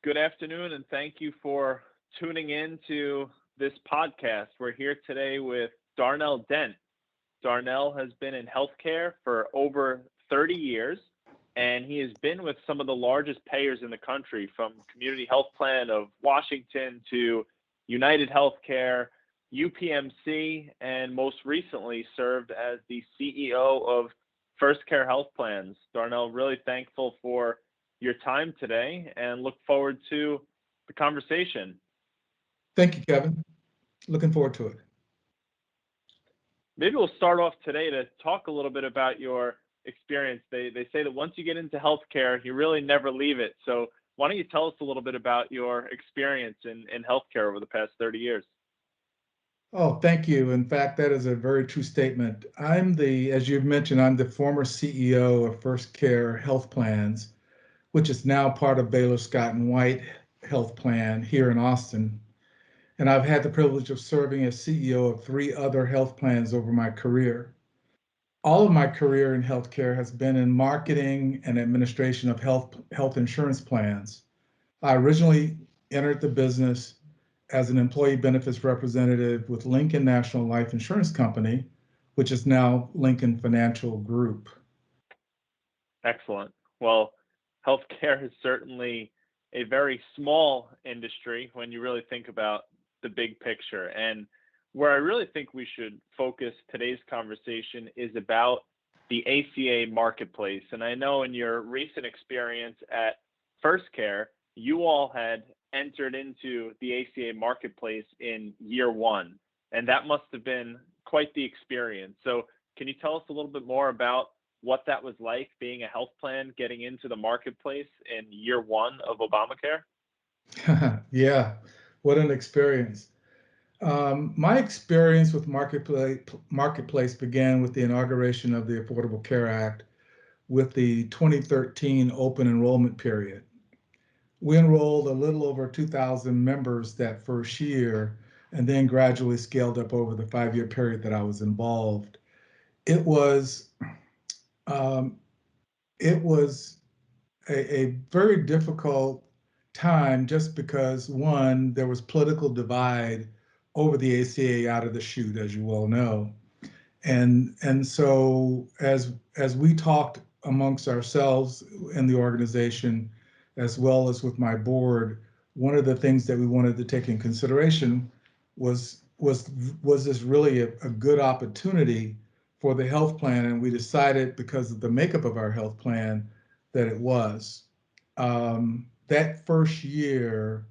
Good afternoon, and thank you for tuning in to this podcast. We're here today with Darnell Dent. Darnell has been in healthcare for over 30 years, and he has been with some of the largest payers in the country, from Community Health Plan of Washington to United Healthcare, UPMC, and most recently served as the CEO of First Care Health Plans. Darnell, really thankful for your time today and look forward to the conversation. Thank you, Kevin. Looking forward to it. Maybe we'll start off today to talk a little bit about your experience. They say that once you get into healthcare, you really never leave it. So why don't you tell us a little bit about your experience in healthcare over the past 30 years? Oh, thank you. In fact, that is a very true statement. As you've mentioned, I'm the former CEO of First Care Health Plans, which is now part of Baylor Scott & White Health Plan here in Austin. And I've had the privilege of serving as CEO of 3 other health plans over my career. All of my career in healthcare has been in marketing and administration of health insurance plans. I originally entered the business as an employee benefits representative with Lincoln National Life Insurance Company, which is now Lincoln Financial Group. Excellent. Well, healthcare is certainly a very small industry when you really think about the big picture. And where I really think we should focus today's conversation is about the ACA Marketplace. And I know in your recent experience at First Care, you all had entered into the ACA Marketplace in year 1, and that must have been quite the experience. So can you tell us a little bit more about what that was like, being a health plan, getting into the marketplace in year 1 of Obamacare? Yeah, what an experience. My experience with Marketplace began with the inauguration of the Affordable Care Act with the 2013 open enrollment period. We enrolled a little over 2,000 members that first year and then gradually scaled up over the 5-year period that I was involved. It was a very difficult time just because, one, there was political divide over the ACA out of the chute, as you well know. And so as we talked amongst ourselves in the organization, as well as with my board, one of the things that we wanted to take in consideration was this really a good opportunity for the health plan, and we decided, because of the makeup of our health plan, that it was. That first year,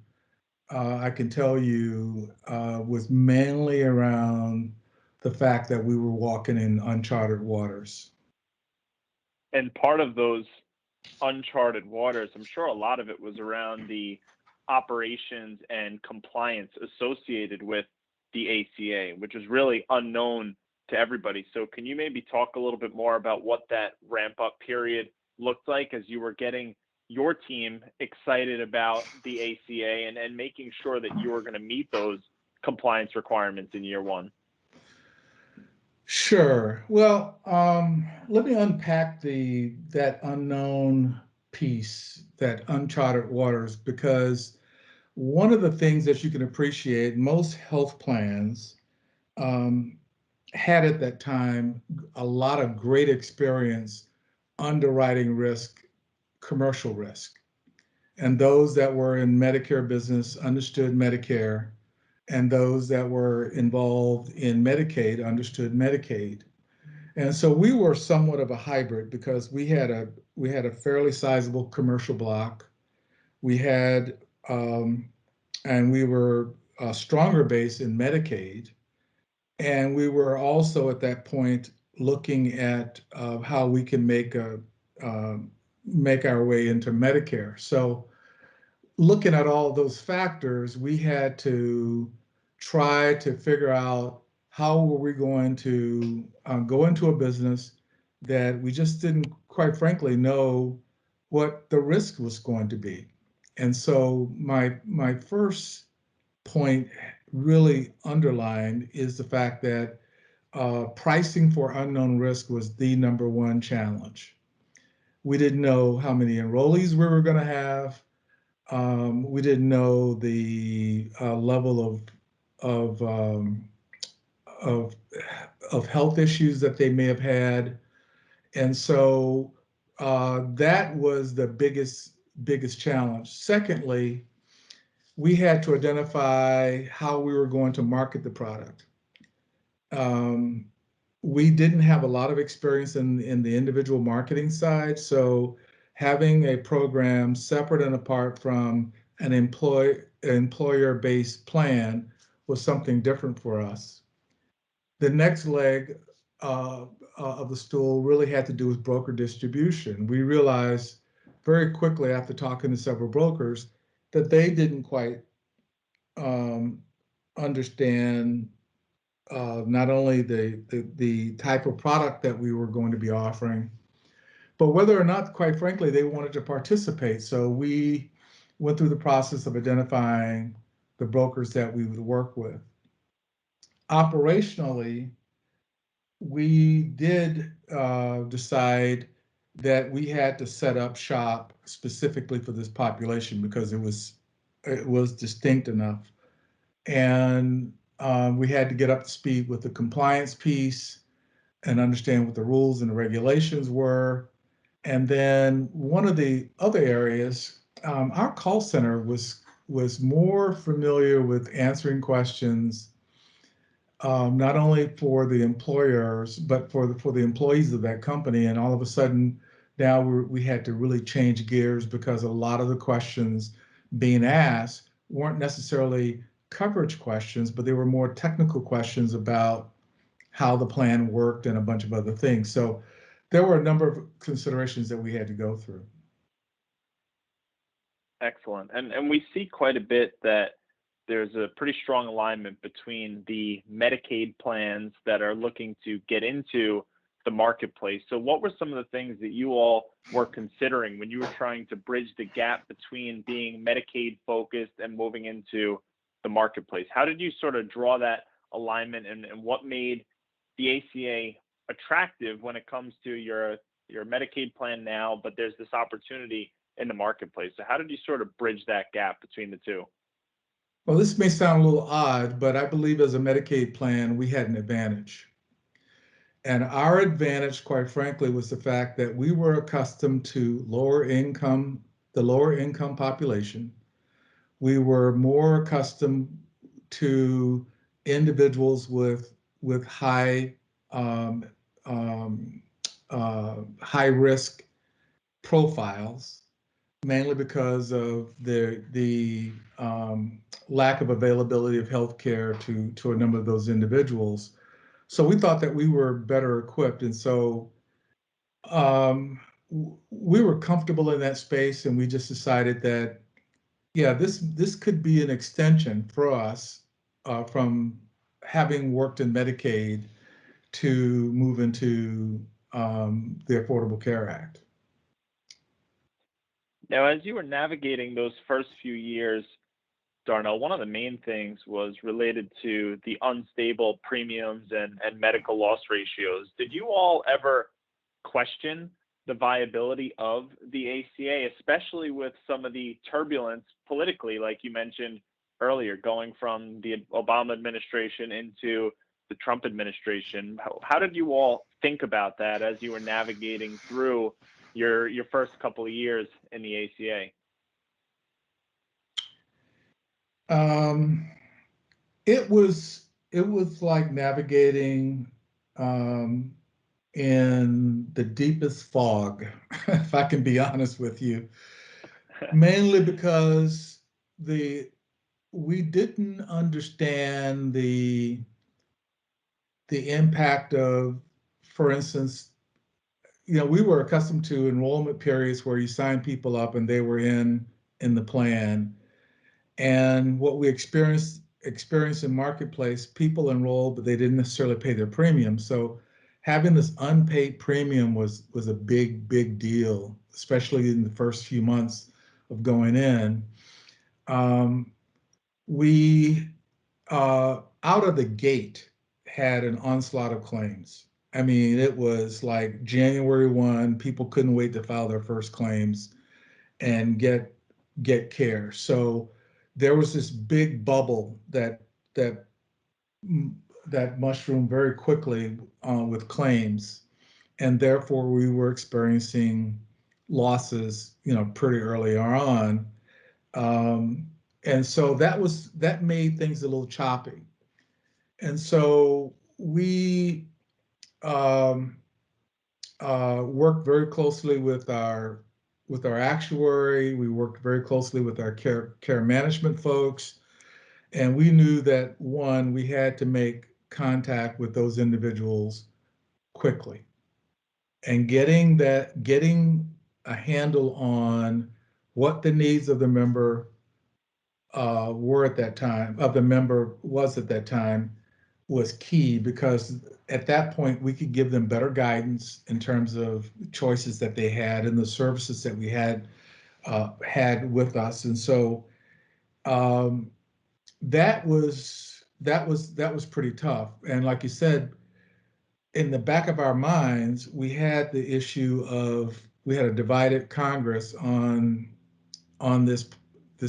I can tell you, was mainly around the fact that we were walking in uncharted waters. And part of those uncharted waters, I'm sure a lot of it was around the operations and compliance associated with the ACA, which is really unknown to everybody. So can you maybe talk a little bit more about what that ramp up period looked like as you were getting your team excited about the ACA and making sure that you were going to meet those compliance requirements in year 1? Sure. Well, let me unpack that unknown piece, that uncharted waters, because one of the things that you can appreciate, most health plans had at that time a lot of great experience underwriting risk, commercial risk. And those that were in Medicare business understood Medicare, and those that were involved in Medicaid understood Medicaid. And so we were somewhat of a hybrid because we had a fairly sizable commercial block. We had, and we were a stronger base in Medicaid. And we were also at that point looking at how we can make our way into Medicare. So looking at all those factors, we had to try to figure out how were we going to go into a business that we just didn't, quite frankly, know what the risk was going to be. And so my first point really underlined is the fact that pricing for unknown risk was the number one challenge. We didn't know how many enrollees we were going to have. We didn't know the level of um, of of health issues that they may have had, and so that was the biggest challenge. Secondly, we had to identify how we were going to market the product. Um, we didn't have a lot of experience in the individual marketing side, so having a program separate and apart from an employer-based plan was something different for us. The next leg of the stool really had to do with broker distribution. We realized very quickly after talking to several brokers that they didn't quite um, understand not only the type of product that we were going to be offering, but whether or not, quite frankly, they wanted to participate. So we went through the process of identifying the brokers that we would work with. Operationally, we did decide that we had to set up shop specifically for this population because it was distinct enough, and we had to get up to speed with the compliance piece and understand what the rules and the regulations were. And then one of the other areas, our call center was more familiar with answering questions, not only for the employers but for the employees of that company. And all of a sudden, now we had to really change gears because a lot of the questions being asked weren't necessarily coverage questions, but they were more technical questions about how the plan worked and a bunch of other things. So there were a number of considerations that we had to go through. Excellent. And we see quite a bit that there's a pretty strong alignment between the Medicaid plans that are looking to get into the marketplace. So what were some of the things that you all were considering when you were trying to bridge the gap between being Medicaid focused and moving into the marketplace? How did you sort of draw that alignment, and what made the ACA attractive when it comes to your Medicaid plan now, but there's this opportunity in the marketplace? So how did you sort of bridge that gap between the two? Well, this may sound a little odd, but I believe as a Medicaid plan, we had an advantage. And our advantage, quite frankly, was the fact that we were accustomed to the lower income population. We were more accustomed to individuals with um, um, high risk profiles, mainly because of the lack of availability of health care to a number of those individuals. So we thought that we were better equipped, and so we were comfortable in that space, and we just decided that yeah, this could be an extension for us from having worked in Medicaid to move into the Affordable Care Act. Now, as you were navigating those first few years, Darnell, one of the main things was related to the unstable premiums and medical loss ratios. Did you all ever question the viability of the ACA, especially with some of the turbulence politically, like you mentioned earlier, going from the Obama administration into the Trump administration? How did you all think about that as you were navigating through your first couple of years in the ACA? Um, it was like navigating um, in the deepest fog, if I can be honest with you, mainly because the we didn't understand the impact of, for instance, we were accustomed to enrollment periods where you sign people up and they were in the plan. And what we experienced in Marketplace, people enrolled, but they didn't necessarily pay their premium. So having this unpaid premium was a big deal, especially in the first few months of going in. Um, we out of the gate had an onslaught of claims. I mean, it was like January 1, people couldn't wait to file their first claims and get get care. So there was this big bubble that that mushroomed very quickly with claims, and therefore we were experiencing losses, pretty early on. Um, and so that made things a little choppy. And so we um, worked very closely with our actuary. We worked very closely with our care management folks, and we knew that one, we had to make contact with those individuals quickly, and getting a handle on what the needs of the member were at that time, of the member was at that time, was key, because at that point we could give them better guidance in terms of choices that they had and the services that we had with us. And so um, that was pretty tough. And like you said, in the back of our minds, we had the issue of, we had a divided Congress on this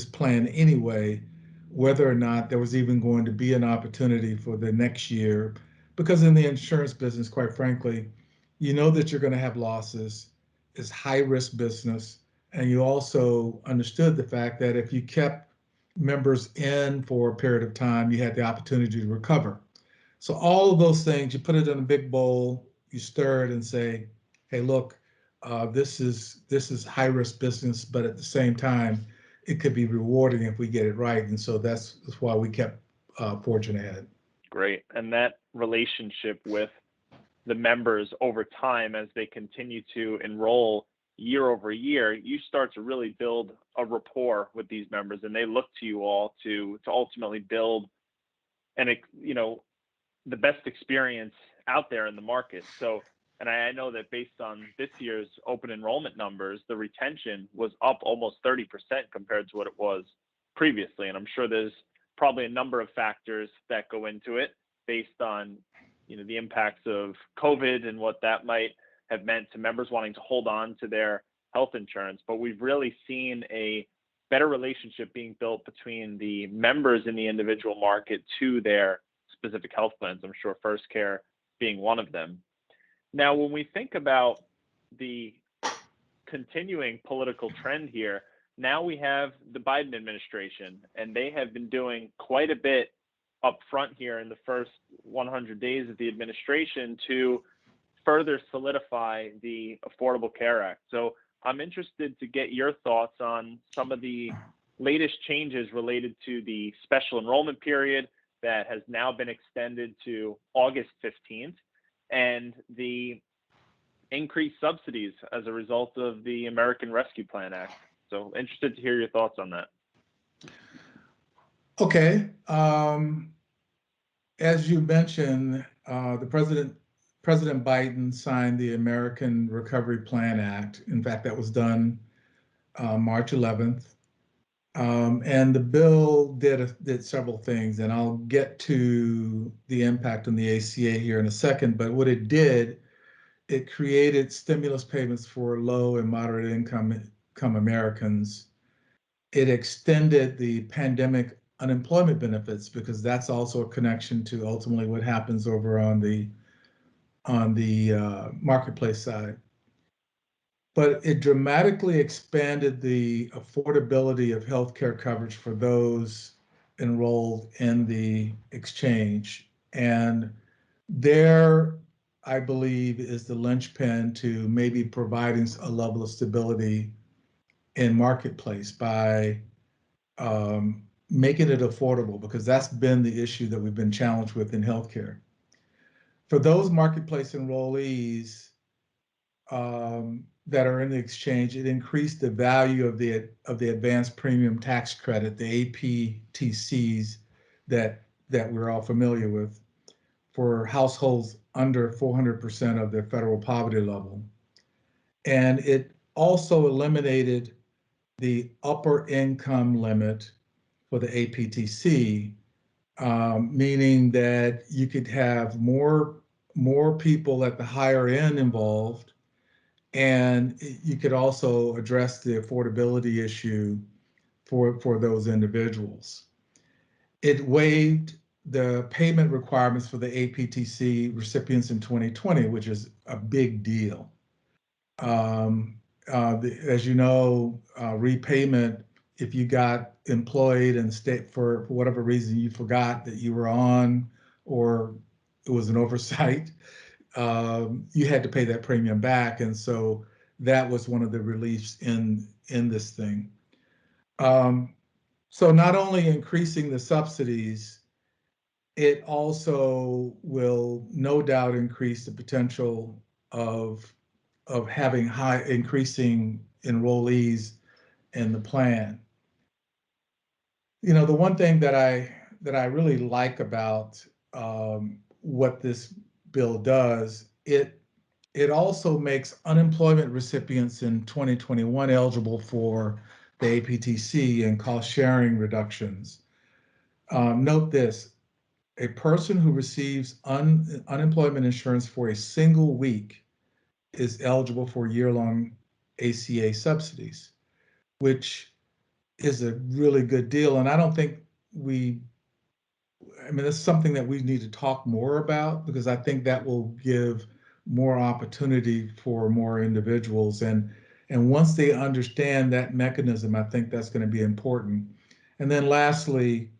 plan anyway, whether or not there was even going to be an opportunity for the next year. Because in the insurance business, quite frankly, you know that you're going to have losses. It's high risk business. And you also understood the fact that if you kept members in for a period of time, you had the opportunity to recover. So all of those things, you put it in a big bowl, you stir it and say, hey, look, this is high risk business, but at the same time, it could be rewarding if we get it right. And so that's why we kept forging ahead. Great. And that relationship with the members over time, as they continue to enroll year over year, you start to really build a rapport with these members, and they look to you all to ultimately build an the best experience out there in the market. So, and I know that based on this year's open enrollment numbers, the retention was up almost 30% compared to what it was previously. And I'm sure there's probably a number of factors that go into it based on, the impacts of COVID and what that might have meant to members wanting to hold on to their health insurance. But we've really seen a better relationship being built between the members in the individual market to their specific health plans. I'm sure First Care being one of them. Now, when we think about the continuing political trend here, now we have the Biden administration, and they have been doing quite a bit up front here in the first 100 days of the administration to further solidify the Affordable Care Act. So I'm interested to get your thoughts on some of the latest changes related to the special enrollment period that has now been extended to August 15th, and the increased subsidies as a result of the American Rescue Plan Act. So interested to hear your thoughts on that. Okay. As you mentioned, President Biden signed the American Recovery Plan Act. In fact, that was done March 11th. And the bill did several things, and I'll get to the impact on the ACA here in a second. But what it did, it created stimulus payments for low and moderate income Americans. It extended the pandemic unemployment benefits, because that's also a connection to ultimately what happens over on the marketplace side. But it dramatically expanded the affordability of healthcare coverage for those enrolled in the exchange. And there, I believe, is the linchpin to maybe providing a level of stability in marketplace by making it affordable, because that's been the issue that we've been challenged with in healthcare. For those marketplace enrollees that are in the exchange, it increased the value of the advanced premium tax credit, the APTCs, that we're all familiar with, for households under 400% of their federal poverty level. And it also eliminated the upper income limit for the APTC, meaning that you could have more people at the higher end involved, and you could also address the affordability issue for those individuals. It waived the payment requirements for the APTC recipients in 2020, which is a big deal. As you know, repayment, if you got employed and state for whatever reason you forgot that you were on, or it was an oversight, you had to pay that premium back. And so that was one of the reliefs in this thing. So not only increasing the subsidies, it also will no doubt increase the potential of having increasing enrollees in the plan. You know, the one thing that I really like about what this bill does, it also makes unemployment recipients in 2021 eligible for the APTC and cost sharing reductions. Note this: a person who receives unemployment insurance for a single week is eligible for year-long ACA subsidies, which is a really good deal. And I don't think I mean, that's something that we need to talk more about, because I think that will give more opportunity for more individuals. And once they understand that mechanism, I think that's going to be important. And then lastly,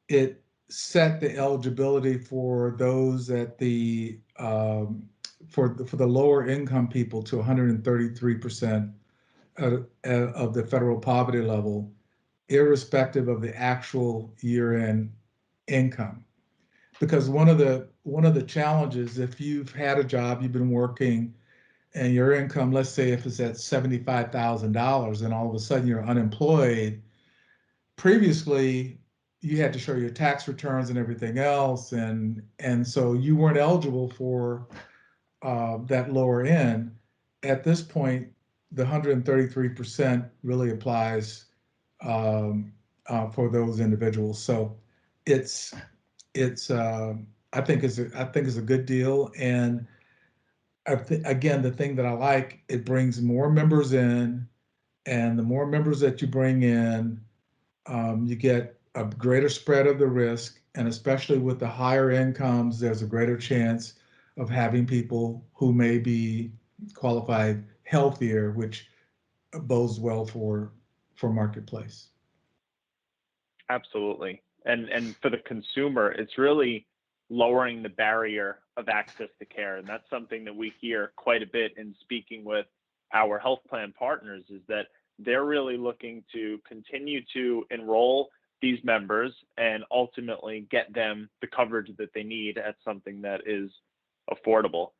it set the eligibility for those at the for the lower income people to 133% of the federal poverty level, irrespective of the actual year-end income. Because one of the challenges, if you've had a job, you've been working, and your income, let's say if it's at $75,000, and all of a sudden you're unemployed, previously you had to show your tax returns and everything else, and so you weren't eligible for that lower end. At this point, the 133% really applies for those individuals. So it's I think is a good deal. And again, the thing that I like, it brings more members in, and the more members that you bring in, you get a greater spread of the risk, and especially with the higher incomes, there's a greater chance of having people who may be qualified healthier, which bodes well for Marketplace. Absolutely. And for the consumer, it's really lowering the barrier of access to care. And that's something that we hear quite a bit in speaking with our health plan partners, is that they're really looking to continue to enroll these members and ultimately get them the coverage that they need at something that is affordable.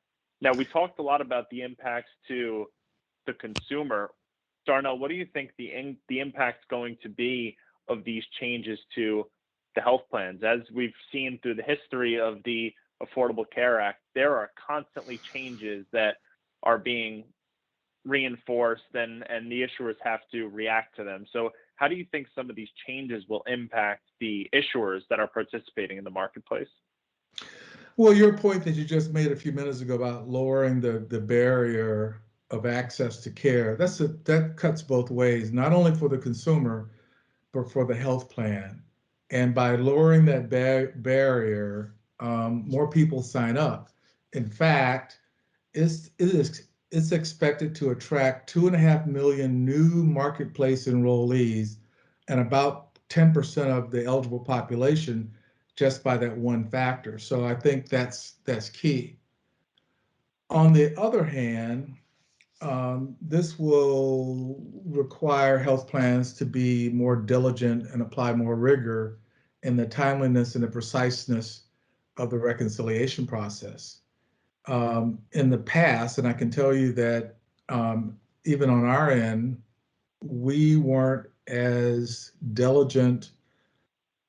Now, we talked a lot about the impacts to the consumer. Darnell, what do you think the impact's going to be of these changes to the health plans? As we've seen through the history of the Affordable Care Act, there are constantly changes that are being reinforced, and the issuers have to react to them. So how do you think some of these changes will impact the issuers that are participating in the marketplace? Well, your point that you just made a few minutes ago about lowering the barrier of access to care, that cuts both ways, not only for the consumer, but for the health plan. And by lowering that barrier, more people sign up. In fact, it's expected to attract 2.5 million new marketplace enrollees and about 10% of the eligible population just by that one factor. So I think that's key. On the other hand, this will require health plans to be more diligent and apply more rigor in the timeliness and the preciseness of the reconciliation process. In the past, and I can tell you that even on our end, we weren't as diligent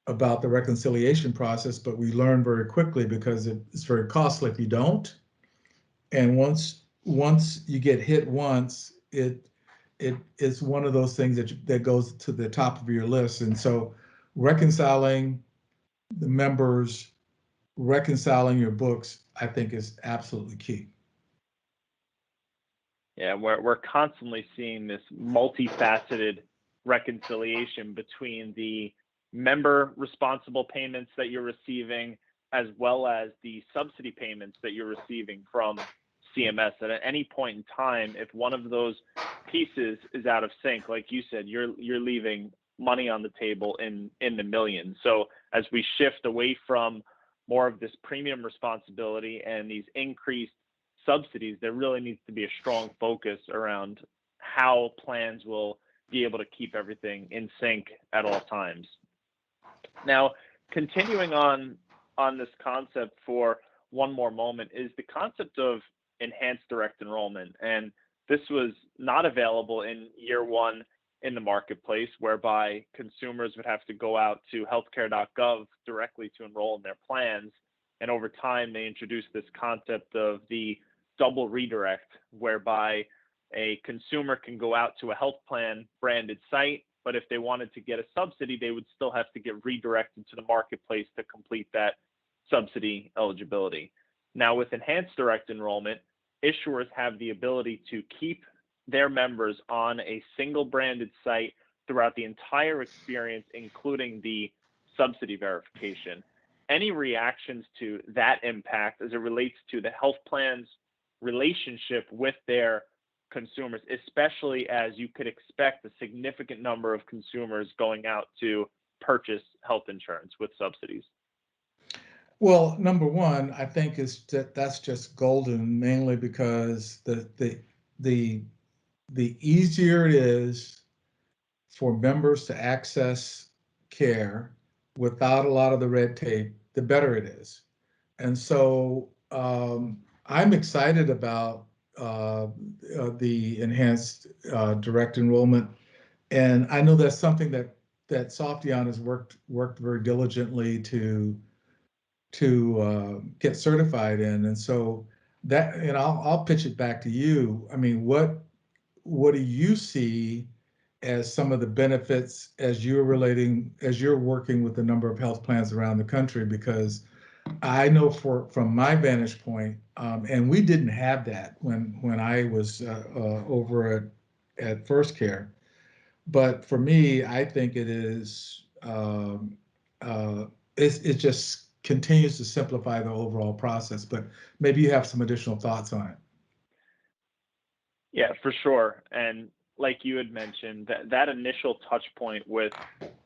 about the reconciliation process, but we learned very quickly because it's very costly if you don't. And once you get hit once, it's one of those things that goes to the top of your list. And so reconciling the members, reconciling your books, I think is absolutely key. Yeah, we're constantly seeing this multifaceted reconciliation between the member responsible payments that you're receiving, as well as the subsidy payments that you're receiving from CMS. That at any point in time, if one of those pieces is out of sync, like you said, you're leaving money on the table in the millions. So as we shift away from more of this premium responsibility and these increased subsidies, there really needs to be a strong focus around how plans will be able to keep everything in sync at all times. Now, continuing on this concept for one more moment is the concept of enhanced direct enrollment. And this was not available in year one in the marketplace, whereby consumers would have to go out to healthcare.gov directly to enroll in their plans. And over time, they introduced this concept of the double redirect, whereby a consumer can go out to a health plan branded site, but if they wanted to get a subsidy, they would still have to get redirected to the marketplace to complete that subsidy eligibility. Now, with enhanced direct enrollment, issuers have the ability to keep their members on a single branded site throughout the entire experience, including the subsidy verification. Any reactions to that impact as it relates to the health plan's relationship with their consumers, especially as you could expect a significant number of consumers going out to purchase health insurance with subsidies? Well, number one, I think that's just golden, mainly because the easier it is for members to access care without a lot of the red tape, the better it is. And so I'm excited about the enhanced direct enrollment, and I know that's something that Softheon has worked very diligently to get certified in. And so that, and I'll pitch it back to you. I mean, what do you see as some of the benefits as you're working with a number of health plans around the country? Because I know from my vantage point, and we didn't have that when I was over at First Care, but for me, I think it is it just continues to simplify the overall process. But maybe you have some additional thoughts on it. Yeah, for sure. And like you had mentioned, that initial touch point with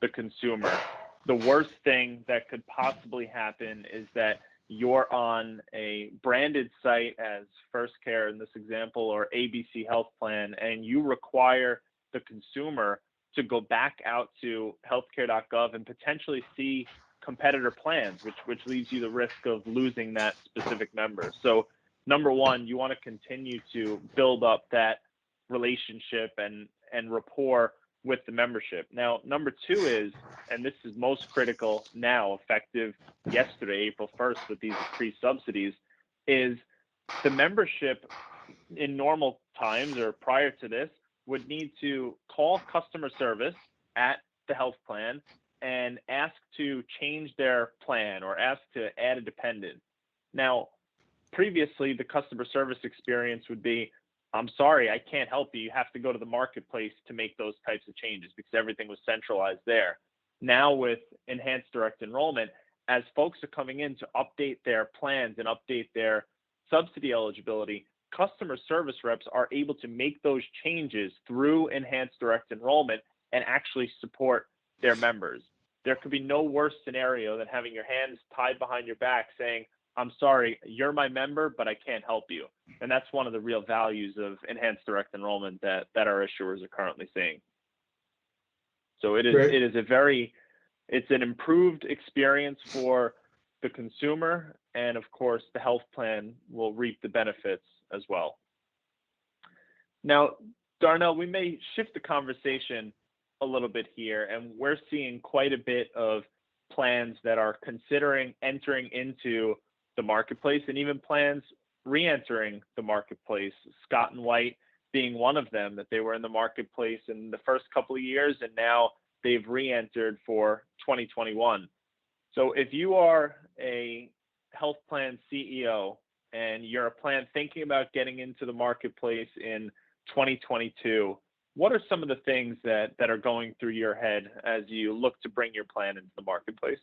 the consumer, the worst thing that could possibly happen is that you're on a branded site as First Care in this example, or ABC Health Plan, and you require the consumer to go back out to healthcare.gov and potentially see competitor plans, which leaves you the risk of losing that specific member. So number one, you want to continue to build up that relationship and rapport with the membership. Now, number two is, and this is most critical now, effective yesterday, April 1st, with these increased subsidies, is the membership in normal times or prior to this would need to call customer service at the health plan and ask to change their plan or ask to add a dependent. Now, previously, the customer service experience would be, I'm sorry, I can't help you. You have to go to the marketplace to make those types of changes because everything was centralized there. Now with enhanced direct enrollment, as folks are coming in to update their plans and update their subsidy eligibility, customer service reps are able to make those changes through enhanced direct enrollment and actually support their members. There could be no worse scenario than having your hands tied behind your back saying, I'm sorry, you're my member, but I can't help you. And that's one of the real values of enhanced direct enrollment that our issuers are currently seeing. So it's an improved experience for the consumer, and of course the health plan will reap the benefits as well. Now, Darnell, we may shift the conversation a little bit here, and we're seeing quite a bit of plans that are considering entering into the marketplace, and even plans re-entering the marketplace, Scott and White being one of them, that they were in the marketplace in the first couple of years and now they've re-entered for 2021. So if you are a health plan CEO and you're a plan thinking about getting into the marketplace in 2022, what are some of the things that are going through your head as you look to bring your plan into the marketplace?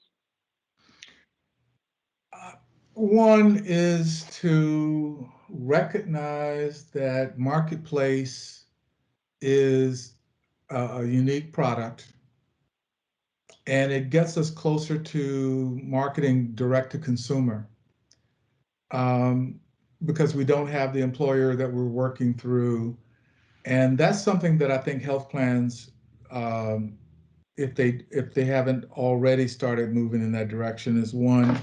One is to recognize that Marketplace is a unique product, and it gets us closer to marketing direct to consumer, um, because we don't have the employer that we're working through. And that's something that I think health plans, um, if they haven't already started moving in that direction, is one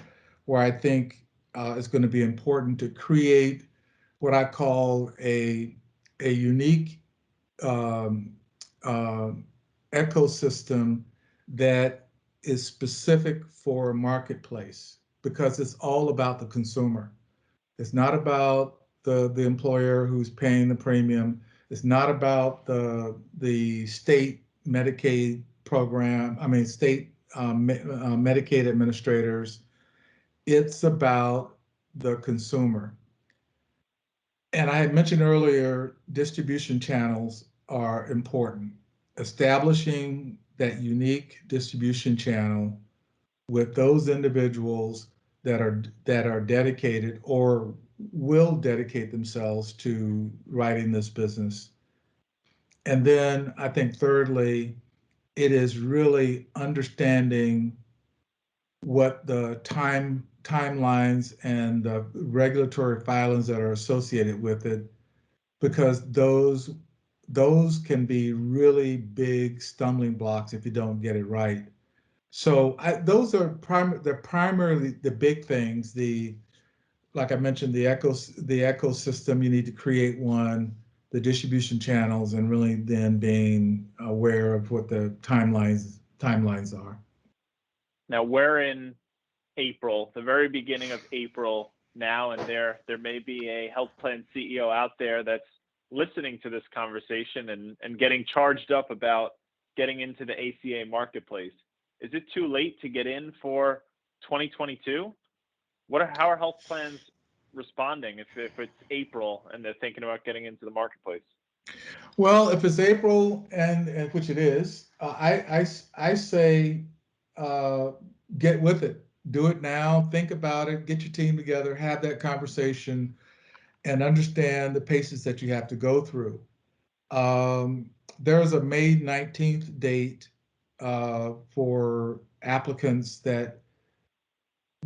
where I think it's going to be important to create what I call a unique um, uh, ecosystem that is specific for a marketplace, because it's all about the consumer. It's not about the employer who's paying the premium. It's not about the state Medicaid program. I mean, state Medicaid administrators. It's about the consumer. And I had mentioned earlier, distribution channels are important. Establishing that unique distribution channel with those individuals that are dedicated or will dedicate themselves to writing this business. And then I think thirdly, it is really understanding what the timelines and the regulatory filings that are associated with it, because those can be really big stumbling blocks if you don't get it right. So those are they're primarily the big things. Like I mentioned, the ecosystem. You need to create one, the distribution channels, and really then being aware of what the timelines are. Now we're in April, the very beginning of April now, and there may be a health plan CEO out there that's listening to this conversation and getting charged up about getting into the ACA marketplace. Is it too late to get in for 2022? How are health plans responding if it's April and they're thinking about getting into the marketplace? Well, if it's April, and which it is, I say uh, get with it. Do it now. Think about it. Get your team together. Have that conversation, and understand the paces that you have to go through. Um, there's a May 19th date for applicants that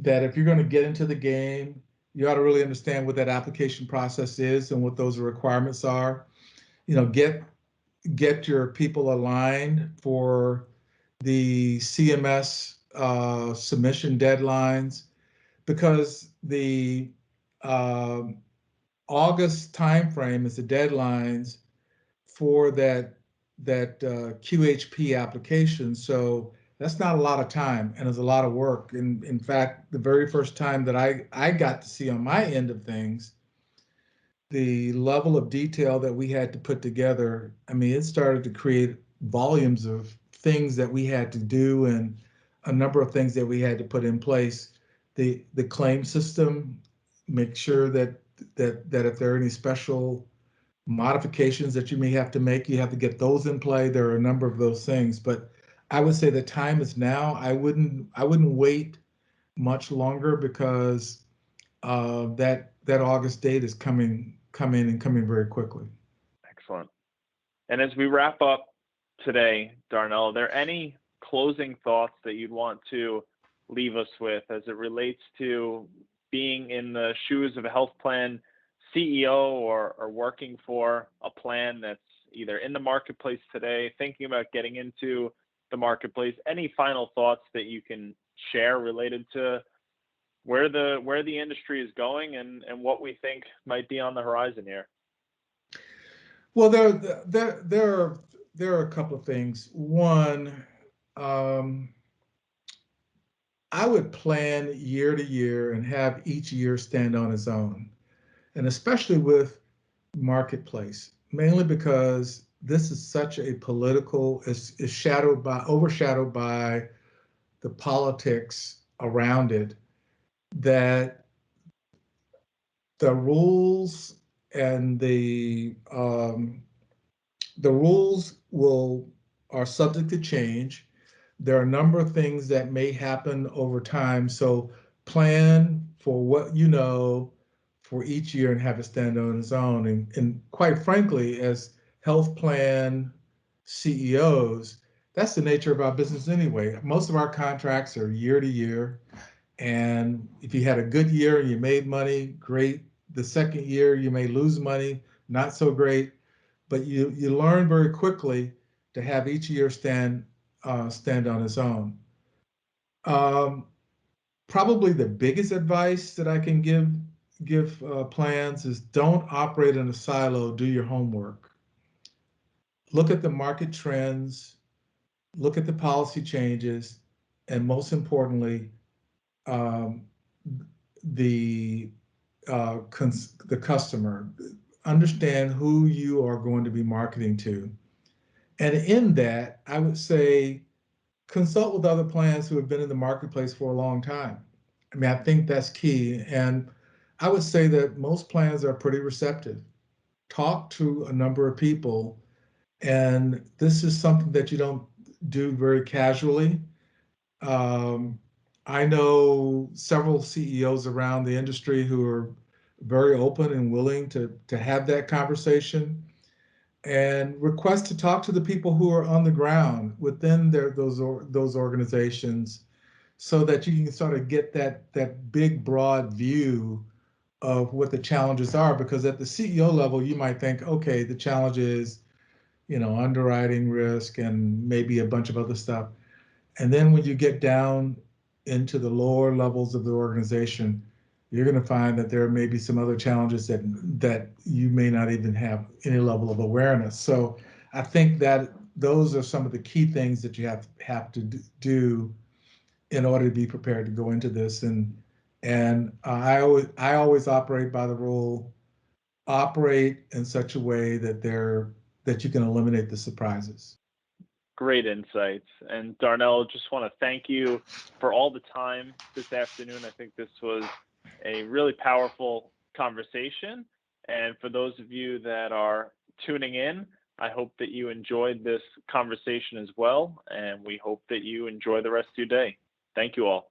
if you're going to get into the game, you ought to really understand what that application process is and what those requirements are. You know, get your people aligned for the CMS submission deadlines, because the um August timeframe is the deadlines for that QHP application. So that's not a lot of time, and it's a lot of work. And in fact, the very first time that I got to see on my end of things, the level of detail that we had to put together, I mean, it started to create volumes of things that we had to do, and a number of things that we had to put in place. The claim system, make sure that if there are any special modifications that you may have to make, you have to get those in play. There are a number of those things, but I would say the time is now. I wouldn't wait much longer, because that August date is coming very quickly. Excellent. And as we wrap up today, Darnell, are there any closing thoughts that you'd want to leave us with as it relates to being in the shoes of a health plan CEO, or working for a plan that's either in the marketplace today, thinking about getting into the marketplace? Any final thoughts that you can share related to where the industry is going and what we think might be on the horizon here? Well, there are a couple of things. One, um, I would plan year to year and have each year stand on its own, and especially with marketplace, mainly because this is such a political, is overshadowed by the politics around it, that the rules and The rules are subject to change. There are a number of things that may happen over time. So plan for what you know for each year and have it stand on its own. And quite frankly, as health plan CEOs, that's the nature of our business anyway. Most of our contracts are year to year. And if you had a good year and you made money, great. The second year you may lose money, not so great. But you learn very quickly to have each year stand on its own. Um, Probably the biggest advice that I can give plans is don't operate in a silo. Do your homework. Look at the market trends. Look at the policy changes, and most importantly, um, the the customer. Understand who you are going to be marketing to, and in that, I would say consult with other plans who have been in the marketplace for a long time. I mean, I think that's key. And I would say that most plans are pretty receptive. Talk to a number of people. And this is something that you don't do very casually. Um, I know several CEOs around the industry who are very open and willing to have that conversation and request to talk to the people who are on the ground within those organizations so that you can sort of get that big broad view of what the challenges are, because at the CEO level you might think, okay, the challenge is, underwriting risk and maybe a bunch of other stuff. And then when you get down into the lower levels of the organization, you're going to find that there may be some other challenges that you may not even have any level of awareness. So I think that those are some of the key things that you have to do in order to be prepared to go into this. And I always operate by the rule: operate in such a way that you can eliminate the surprises. Great insights. And Darnell, just want to thank you for all the time this afternoon. I think this was a really powerful conversation. And for those of you that are tuning in, I hope that you enjoyed this conversation as well. And we hope that you enjoy the rest of your day. Thank you all.